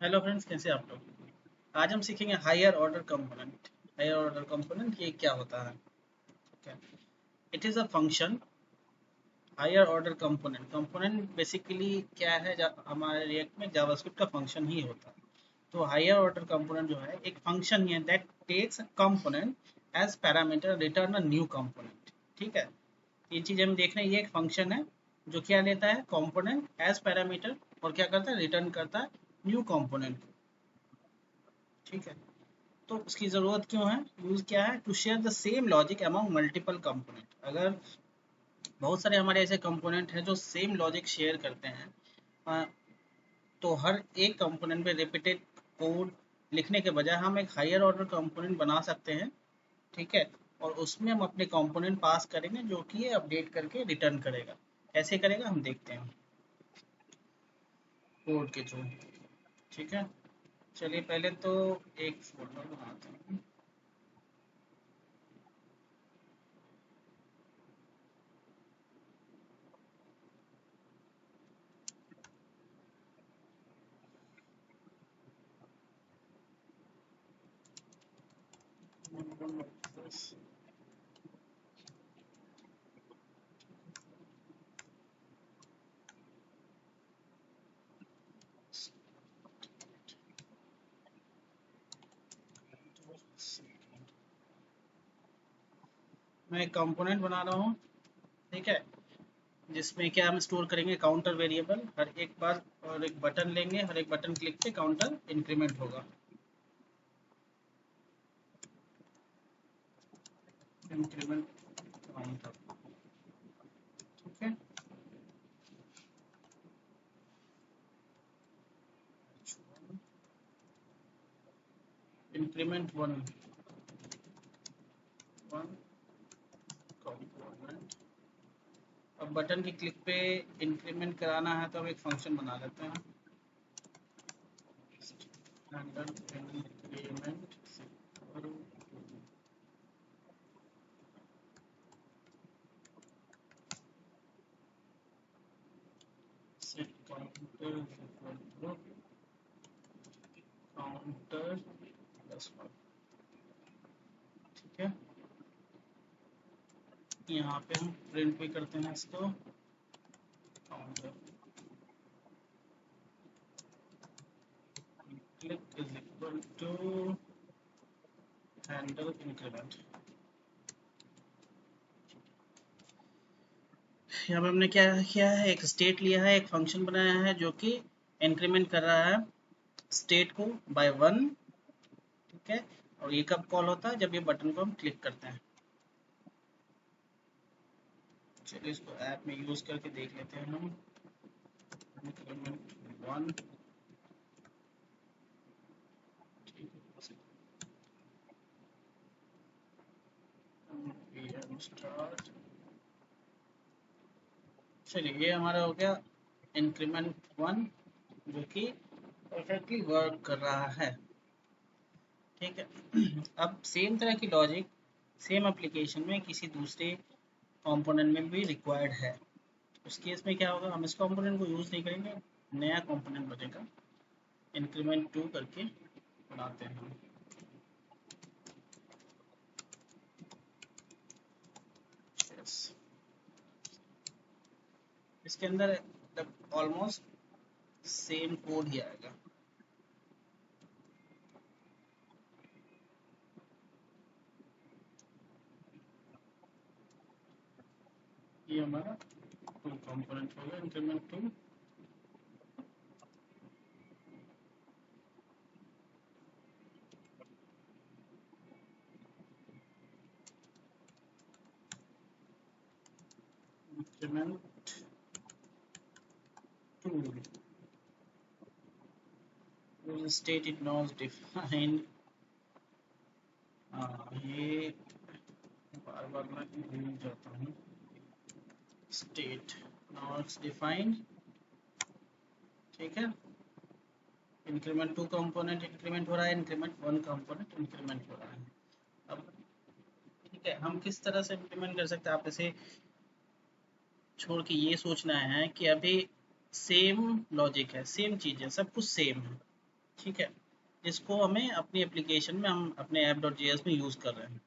Hello friends, कैसे आप लोग। आज हम सीखेंगे higher order component. Higher order component ये क्या होता है। ठीक है, it is a function. Higher order component component basically क्या है, हमारे रिएक्ट में जावास्क्रिप्ट का फंक्शन ही होता है। तो हायर ऑर्डर कंपोनेंट जो है एक फंक्शन ही है that takes component as parameter return a new component. ठीक है, ये चीज़ हम देख रहे हैं, ये एक फंक्शन है जो क्या लेता है कंपोनेंट एज पैरामीटर और क्या करता है, रिटर्न करता है न्यू कंपोनेंट। ठीक है, तो उसकी ज़रूरत क्यों है, यूज़ क्या है, to share the same logic among multiple component. अगर बहुत सारे हमारे ऐसे कंपोनेंट हैं जो सेम लॉजिक शेयर करते हैं, अ, तो हर एक कंपोनेंट पे रिपीटेड कोड लिखने के बजाय हम एक हायर ऑर्डर कंपोनेंट बना सकते हैं। ठीक है, और उसमें हम अपने कंपोनेंट पास करेंगे जो कि ये अपडेट करके रिटर्न करेगा। कैसे करेगा हम देखते हैं कोड के थ्रू। ठीक है, चलिए पहले तो एक फोल्डर बनाते हैं। मैं एक कंपोनेंट बना रहा हूँ। ठीक है, जिसमें क्या हम स्टोर करेंगे काउंटर वेरिएबल। हर एक बार और एक बटन लेंगे, हर एक बटन क्लिक पे काउंटर इंक्रीमेंट होगा। Increment counter. ठीक है, इंक्रीमेंट वन वन कंपोनेंट। अब बटन की क्लिक पे इंक्रीमेंट कराना है तो हम एक फंक्शन बना लेते हैं, standard increment set counter counter plus one. ठीक है, यहाँ पे हम प्रिंट भी करते हैं इसको, counter click is equal to handle increment। यहाँ पे हमने क्या किया है, एक स्टेट लिया है, एक फंक्शन बनाया है जो कि इंक्रीमेंट कर रहा है स्टेट को बाय वन। ठीक है, और ये कब कॉल होता है, जब ये बटन को हम क्लिक करते हैं। चलिए इसको ऐप में यूज करके देख लेते हैं हम। Increment one. स्टार्ट। चलिए ये हमारा हो गया इंक्रीमेंट वन, जो कि परफेक्टली वर्क कर रहा है। ठीक है, अब सेम तरह की लॉजिक सेम एप्लीकेशन में किसी दूसरे कंपोनेंट में भी रिक्वायर्ड है। उस केस में क्या होगा, हम इस कंपोनेंट को यूज़ नहीं करेंगे, नया कंपोनेंट बनेगा। इंक्रीमेंट टू करके बनाते हैं हम। Yes. इसके अंदर ऑलमोस्ट सेम कोड ही आएगा। ये हमारा टू कंपोनेंट हो गया, increment two. Increment two state it not defined. ये बार बार मैं भूल जाता हूँ। State not defined. ठीक है, इंक्रीमेंट टू कंपोनेंट इंक्रीमेंट हो रहा है, इंक्रीमेंट वन कंपोनेंट इंक्रीमेंट हो रहा है। अब ठीक है, हम किस तरह से इम्प्लीमेंट कर सकते हैं, आप इसे छोड़ के ये सोचना है कि अभी सेम लॉजिक है, सेम चीज़ है, सब कुछ सेम है। ठीक है, जिसको हमें अपनी एप्लीकेशन में हम अपने app.js में यूज कर रहे हैं।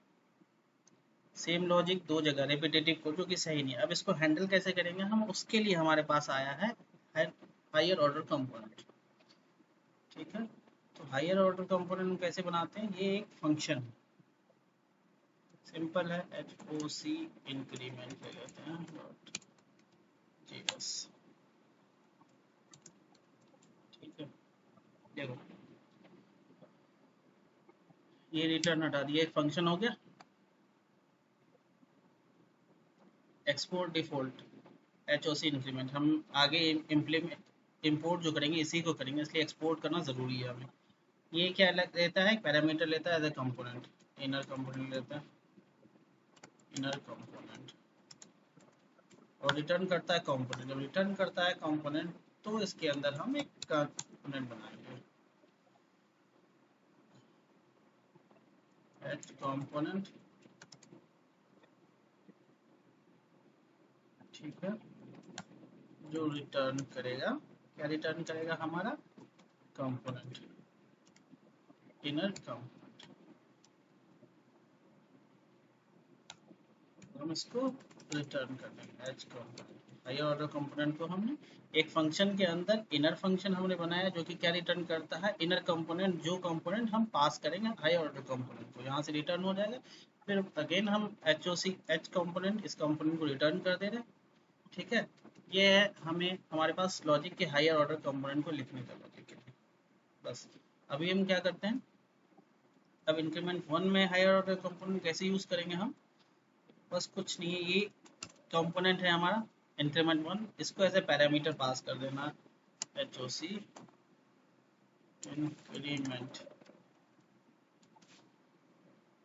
सेम लॉजिक दो जगह रिपीटेटिव कोड जो कि सही नहीं है। अब इसको हैंडल कैसे करेंगे हम, उसके लिए हमारे पास आया है हायर ऑर्डर कंपोनेंट। ठीक है, तो हायर ऑर्डर कंपोनेंट हम कैसे बनाते हैं, ये एक फंक्शन सिंपल है, hoc इंक्रीमेंट ले लेते हैं .js। ठीक है, देखो ये रिटर्न हटा दिया, एक फंक्शन हो गया। एक्सपोर्ट डिफॉल्ट hoc इंक्रीमेंट हम आगे इम्प्लीमेंट इम्पोर्ट जो करेंगे इसी को करेंगे, इसलिए एक्सपोर्ट करना ज़रूरी है हमें। ये क्या लेता है, पैरामीटर लेता है as a component, inner component लेता है, इनर कंपोनेंट, और रिटर्न करता है कंपोनेंट। जब रिटर्न करता है कंपोनेंट तो इसके अंदर हम एक कंपोनेंट बनाएंगे, एच कंपोनेंट। ठीक है, जो रिटर्न करेगा, क्या रिटर्न करेगा, हमारा कंपोनेंट, इनर कंपोनेंट। हम इसको रिटर्न कर देंगे H component. Higher order component को हमने एक फंक्शन के अंदर इनर फंक्शन हमने बनाया जो कि क्या रिटर्न करता है, इनर कंपोनेंट, जो कंपोनेंट हम पास करेंगे हायर ऑर्डर कंपोनेंट को, यहाँ से रिटर्न हो जाएगा। फिर अगेन हम एच कंपोनेंट, इस कंपोनेंट को रिटर्न कर दे रहे हैं। ठीक है, ये है हमें हमारे पास लॉजिक के हायर ऑर्डर कंपोनेंट को लिखने का लॉजिक है। बस अभी हम क्या करते हैं, अब इंक्रीमेंट 1 में हायर ऑर्डर कंपोनेंट कैसे यूज करेंगे हम, बस कुछ नहीं है, ये कंपोनेंट है हमारा इंक्रीमेंट 1, इसको ऐसे पैरामीटर पास कर देना, hoc इंक्रीमेंट।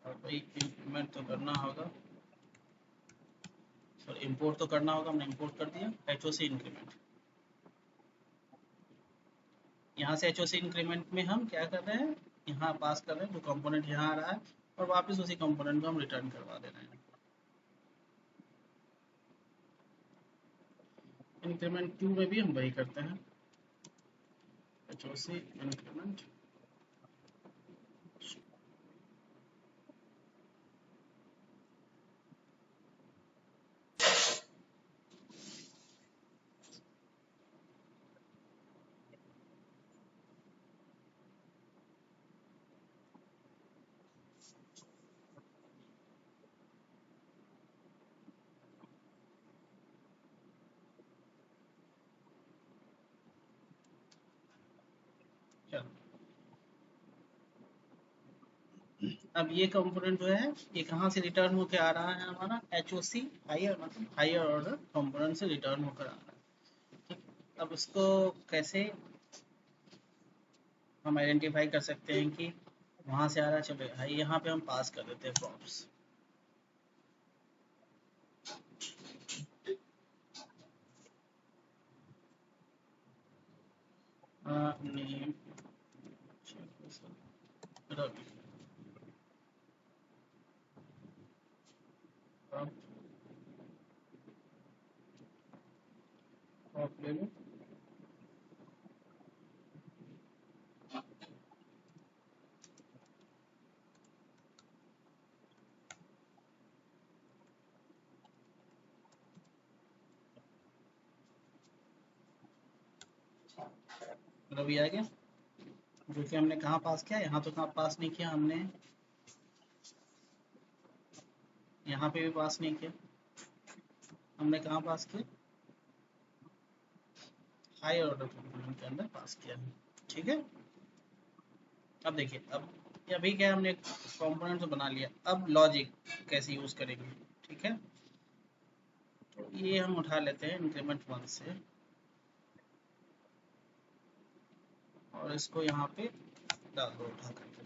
और भाई इंक्रीमेंट तो करना होगा, सॉरी इंपोर्ट तो करना होगा, हमने इंपोर्ट कर दिया hoc इंक्रीमेंट। यहाँ से hoc इंक्रीमेंट में हम क्या कर रहे हैं, यहाँ पास कर रहे हैं, जो कंपोनेंट यहाँ आ रहा है, और वापस उसी कंपोनेंट को हम रिटर्न करवा दे रहे हैं। इंक्रीमेंट 2 में भी हम वही करते हैं, hoc इंक्रीमेंट। चलो, अब ये कंपोनेंट जो है ये कहाँ से रिटर्न होकर आ रहा है, हमारा hoc हायर, मतलब हायर ऑर्डर कंपोनेंट से रिटर्न होकर आ रहा है। ठीक, अब इसको कैसे हम आइडेंटिफाई कर सकते हैं कि वहां से आ रहा है, चलो भाई यहाँ पे हम पास कर देते हैं प्रॉप्स। नेम रवि, प्रॉप ले लो, रवि आ गया, जो कि हमने कहाँ पास किया, यहाँ तो कहाँ पास नहीं किया हमने, यहाँ पे भी पास नहीं किया, हमने कहाँ पास किया, हायर ऑर्डर कंपोनेंट के अंदर पास किया है। ठीक है, अब देखिए, अब ये अभी क्या हमने कंपोनेंट तो बना लिया, अब लॉजिक कैसे यूज करेंगे। ठीक है, तो ये हम उठा लेते हैं इंक्रीमेंट 1 से, और इसको यहाँ पे डाल दो उठा करके।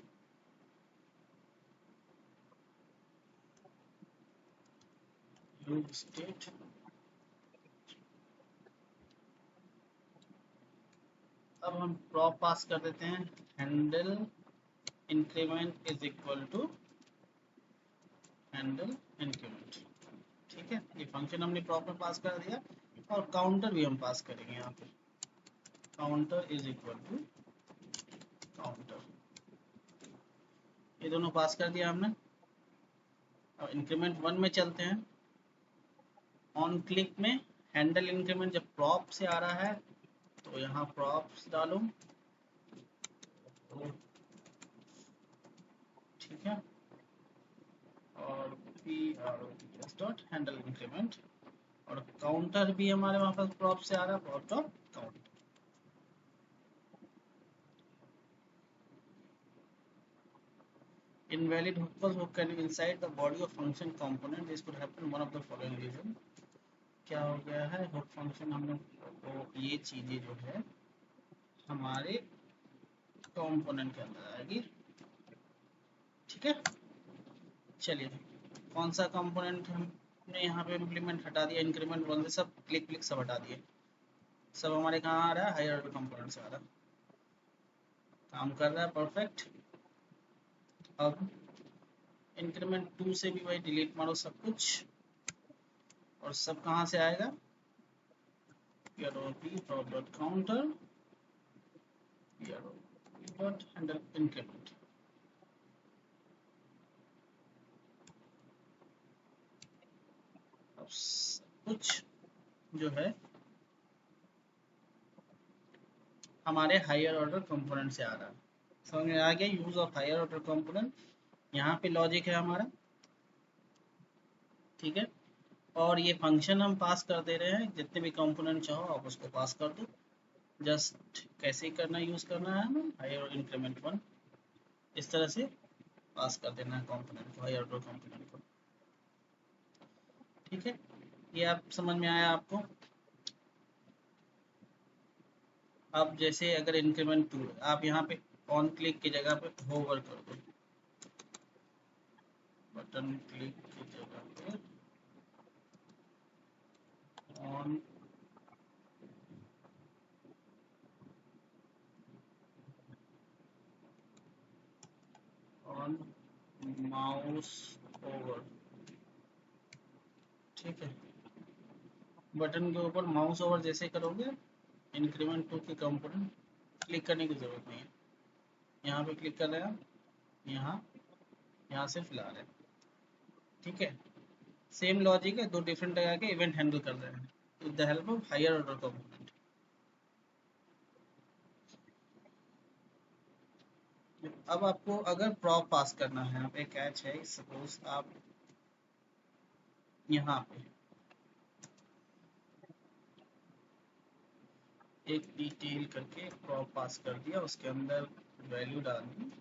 लूप स्टेट, अब हम प्रॉप पास कर देते हैं, handle increment is equal to handle increment. ठीक है, ये फंक्शन हमने प्रॉप में पास कर दिया, और काउंटर भी हम पास करेंगे यहाँ पे, काउंटर इज इक्वल टू दोनों पास कर दिया हमने। अब इंक्रीमेंट 1 में चलते हैं। ऑन क्लिक में हैंडल इंक्रीमेंट जब प्रॉप से आ रहा है तो यहाँ प्रॉप्स डालो, ठीक है, और P R dot handle increment, और काउंटर भी हमारे वहाँ पर प्रॉप से आ रहा है, prop dot count. Invalid hook was hook can be inside the body of function component. This could happen one of the following reason. क्या हो गया है, हुक फंक्शन हमने तो ये चीजें जो है हमारे कंपोनेंट के अंदर आएगी, ठीक है। चलिए, कौन सा कंपोनेंट हमने यहाँ पे इम्प्लीमेंट हटा दिया, इंक्रीमेंट 1 से सब क्लिक क्लिक सब हटा दिए, सब हमारे कहाँ आ रहा है, हायर ऑर्डर कंपोनेंट से आ रहा है, काम कर रहा है परफेक्ट। अब इंक्रीमेंट 2 से भी भाई डिलीट मारो सब कुछ, और सब कहाँ से आएगा, counter dot handle increment। अब सब कुछ जो है हमारे हायर ऑर्डर कंपोनेंट से आ रहा है। समझ में आ गया use of higher order component. यहाँ पे लॉजिक है हमारा, ठीक है, और ये फंक्शन हम पास कर दे रहे हैं, जितने भी कंपोनेंट चाहो आप उसको पास कर दो। जस्ट कैसे करना, यूज करना है हमें हायर इंक्रीमेंट 1, इस तरह से पास कर देना है कंपोनेंट को, हायर ऑर्डर कंपोनेंट को, ठीक है। ये आप समझ में आया आपको। अब जैसे अगर इंक्रीमेंट 2 आप यहाँ पे ऑन क्लिक की जगह पे होवर कर दो, बटन क्लिक की जगह पे ऑन ऑन माउस ओवर, ठीक है। बटन के ऊपर माउस ओवर जैसे करोगे इंक्रीमेंट 2 के कंपोनेंट, क्लिक करने की जरूरत नहीं है, यहाँ पे क्लिक कर रहे हैं आप, यहाँ यहाँ से फिला रहे हैं, ठीक है। सेम लॉजिक है, दो डिफरेंट लगा के इवेंट हैंडल कर रहे हैं with the help of higher order component. अब आपको अगर प्रॉप पास करना है, यहाँ पे कैच है, सपोज आप यहाँ पे एक डिटेल करके प्रॉप पास कर दिया, उसके अंदर वैल्यू डाल दी,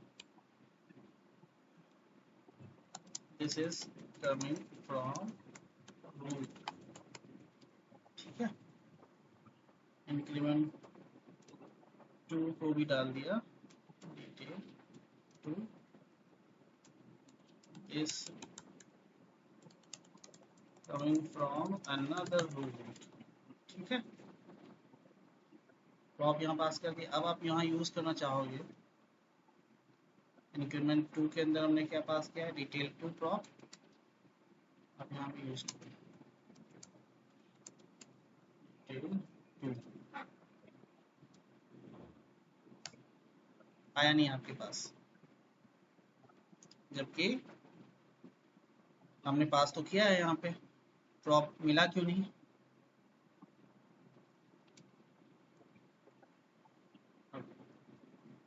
this is coming from root, ठीक है। इंक्रीमेंट 2 को भी डाल दिया, detail 2 is coming from another root, ठीक है। तो आप यहाँ पास कर दिए। अब आप यहाँ यूज करना चाहोगे, इंक्रीमेंट 2 के अंदर हमने क्या पास किया है, डिटेल 2 प्रॉप, आप यहाँ पे यूज करें डिटेल 2, आया नहीं आपके पास, जबकि हमने पास तो किया है, यहाँ पे प्रॉप मिला क्यों नहीं।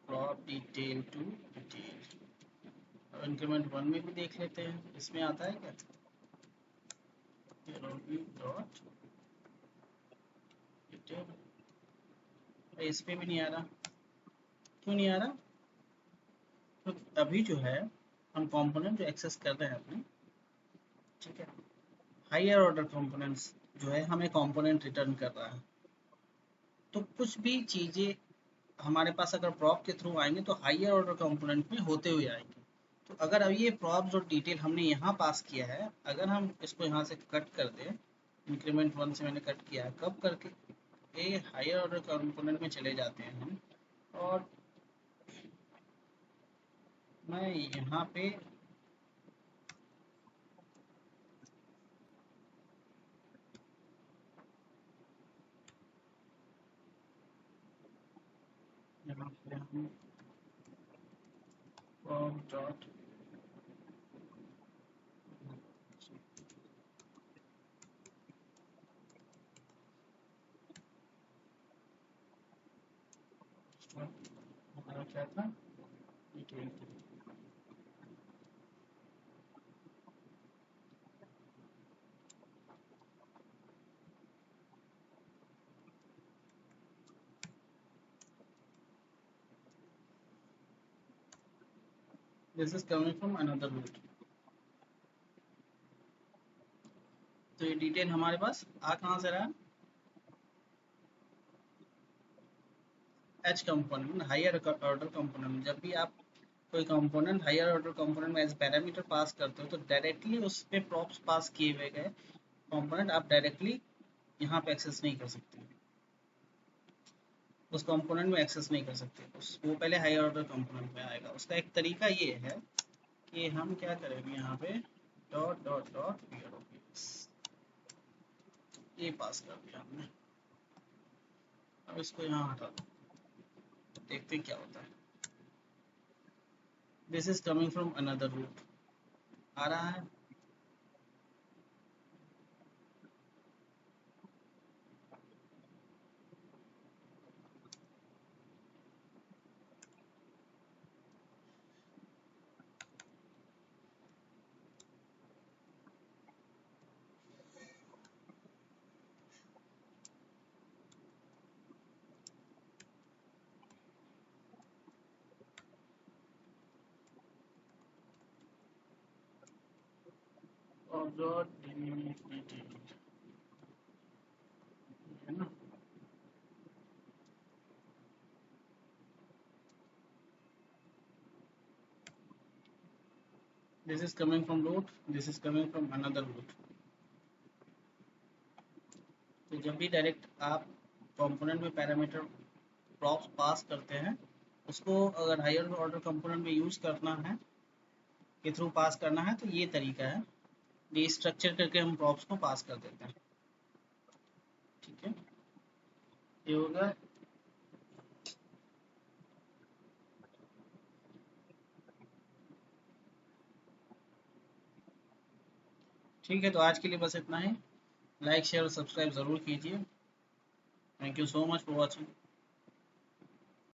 प्रॉप डिटेल 2 डिटेल, इंक्रीमेंट 1 में भी देख लेते हैं, इसमें आता है क्या, डॉट डिटेल, इस पे भी नहीं आ रहा, क्यों नहीं आ रहा, तो अभी जो है हम कंपोनेंट जो एक्सेस कर रहे हैं अपने, ठीक है, हायर ऑर्डर कंपोनेंट्स जो है हमें कंपोनेंट रिटर्न कर रहा है, तो कुछ भी चीज़ें हमारे पास अगर प्रॉप के थ्रू आएंगे तो हायर ऑर्डर कंपोनेंट में होते हुए आएंगे। तो अगर अब ये प्रॉप और डिटेल हमने यहाँ पास किया है, अगर हम इसको यहाँ से कट कर दें, इंक्रीमेंट 1 से मैंने कट किया है, कब करके ये हायर ऑर्डर कंपोनेंट में चले जाते हैं हम, और मैं यहाँ पे हम प्रॉप डॉट क्या था E20। This is coming from another route. तो ये डिटेल हमारे पास आ कहाँ से रहा? Each component, higher order component. जब भी आप कोई कंपोनेंट हायर ऑर्डर कंपोनेंट में एज पैरामीटर पास करते हो तो डायरेक्टली उस पे प्रॉप्स पास किए हुए गए कंपोनेंट आप डायरेक्टली यहाँ पे एक्सेस नहीं कर सकते, उस कंपोनेंट में एक्सेस नहीं कर सकते, उस वो पहले हायर ऑर्डर कंपोनेंट में आएगा। उसका एक तरीका ये है कि हम क्या करेंगे, यहाँ पे डॉट डॉट डॉट ये पास कर दिया हमने। अब इसको यहाँ हटा दो, देखते क्या होता है। This is coming from another root, आ रहा है। और डॉट है ना। This is coming from root, this is coming from another root। तो जब भी डायरेक्ट आप कंपोनेंट में पैरामीटर प्रॉप्स पास करते हैं, उसको अगर हायर ऑर्डर कंपोनेंट में यूज करना है, के थ्रू पास करना है, तो ये तरीका है, ये स्ट्रक्चर करके हम प्रॉप्स को पास कर देते हैं। ठीक है, ये होगा। ठीक है, तो आज के लिए बस इतना ही। लाइक शेयर और सब्सक्राइब ज़रूर कीजिए। Thank you so much for watching.